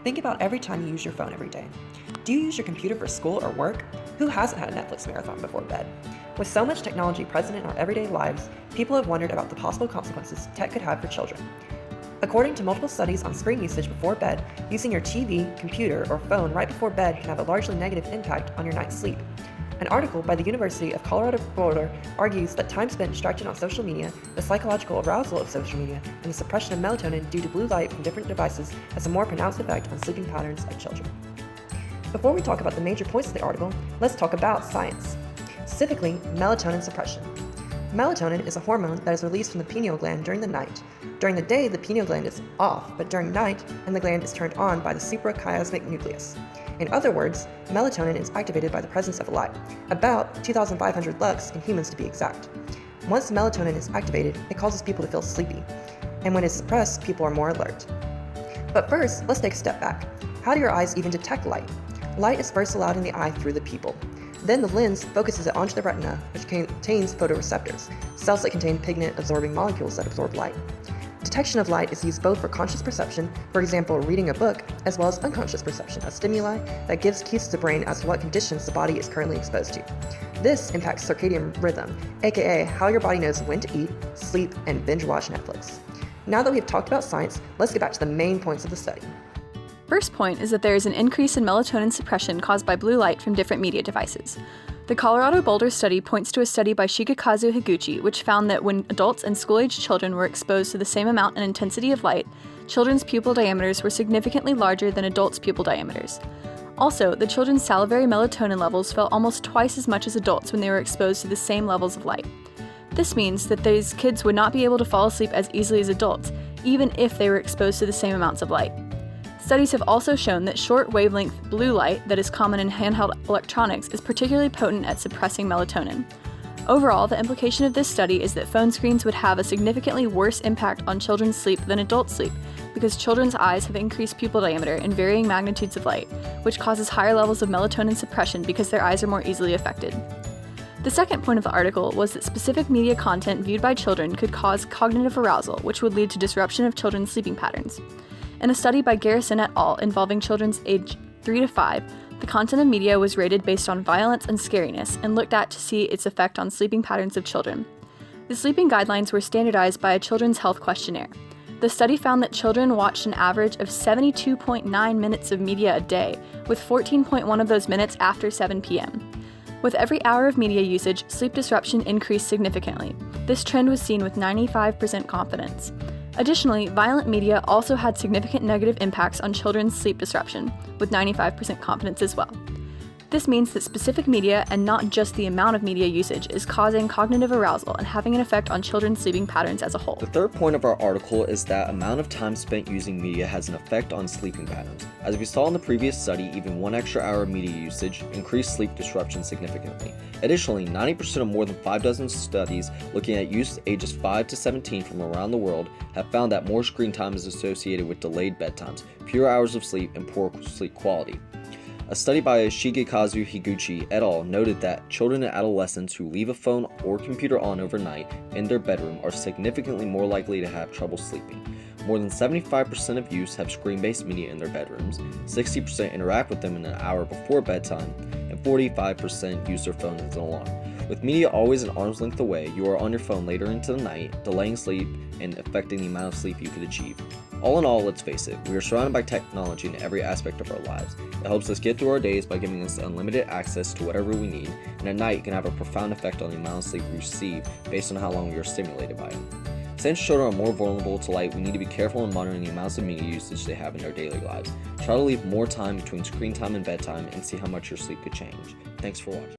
Think about every time you use your phone every day. Do you use your computer for school or work? Who hasn't had a Netflix marathon before bed? With so much technology present in our everyday lives, people have wondered about the possible consequences tech could have for children. According to multiple studies on screen usage before bed, using your TV, computer, or phone right before bed can have a largely negative impact on your night's sleep. An article by the University of Colorado Boulder argues that time spent distracted on social media, the psychological arousal of social media, and the suppression of melatonin due to blue light from different devices has a more pronounced effect on sleeping patterns of children. Before we talk about the major points of the article, let's talk about science. Specifically, melatonin suppression. Melatonin is a hormone that is released from the pineal gland during the night. During the day, the pineal gland is off, but during night, the gland is turned on by the suprachiasmatic nucleus. In other words, melatonin is activated by the presence of light, about 2,500 lux in humans to be exact. Once melatonin is activated, it causes people to feel sleepy, and when it's suppressed, people are more alert. But first, let's take a step back. How do your eyes even detect light? Light is first allowed in the eye through the pupil. Then the lens focuses it onto the retina, which contains photoreceptors, cells that contain pigment-absorbing molecules that absorb light. Detection of light is used both for conscious perception, for example reading a book, as well as unconscious perception of stimuli that gives cues to the brain as to what conditions the body is currently exposed to. This impacts circadian rhythm, aka how your body knows when to eat, sleep, and binge watch Netflix. Now that we have talked about science, let's get back to the main points of the study. First point is that there is an increase in melatonin suppression caused by blue light from different media devices. The Colorado Boulder study points to a study by Shigekazu Higuchi, which found that when adults and school-aged children were exposed to the same amount and intensity of light, children's pupil diameters were significantly larger than adults' pupil diameters. Also, the children's salivary melatonin levels fell almost twice as much as adults when they were exposed to the same levels of light. This means that these kids would not be able to fall asleep as easily as adults, even if they were exposed to the same amounts of light. Studies have also shown that short wavelength blue light that is common in handheld electronics is particularly potent at suppressing melatonin. Overall, the implication of this study is that phone screens would have a significantly worse impact on children's sleep than adult sleep, because children's eyes have increased pupil diameter in varying magnitudes of light, which causes higher levels of melatonin suppression because their eyes are more easily affected. The second point of the article was that specific media content viewed by children could cause cognitive arousal, which would lead to disruption of children's sleeping patterns. In a study by Garrison et al. Involving children's age 3 to 5, the content of media was rated based on violence and scariness and looked at to see its effect on sleeping patterns of children. The sleeping guidelines were standardized by a children's health questionnaire. The study found that children watched an average of 72.9 minutes of media a day, with 14.1 of those minutes after 7 p.m. With every hour of media usage, sleep disruption increased significantly. This trend was seen with 95% confidence. Additionally, violent media also had significant negative impacts on children's sleep disruption, with 95% confidence as well. This means that specific media, and not just the amount of media usage, is causing cognitive arousal and having an effect on children's sleeping patterns as a whole. The third point of our article is that amount of time spent using media has an effect on sleeping patterns. As we saw in the previous study, even 1 extra hour of media usage increased sleep disruption significantly. Additionally, 90% of more than 5 dozen studies looking at youth ages 5 to 17 from around the world have found that more screen time is associated with delayed bedtimes, fewer hours of sleep, and poor sleep quality. A study by Shigekazu Higuchi et al. Noted that children and adolescents who leave a phone or computer on overnight in their bedroom are significantly more likely to have trouble sleeping. More than 75% of youths have screen-based media in their bedrooms, 60% interact with them in an hour before bedtime, and 45% use their phone as an alarm. With media always an arm's length away, you are on your phone later into the night, delaying sleep and affecting the amount of sleep you could achieve. All in all, let's face it, we are surrounded by technology in every aspect of our lives. It helps us get through our days by giving us unlimited access to whatever we need, and at night can have a profound effect on the amount of sleep we receive based on how long we are stimulated by it. Since children are more vulnerable to light, we need to be careful in monitoring the amounts of media usage they have in their daily lives. Try to leave more time between screen time and bedtime and see how much your sleep could change. Thanks for watching.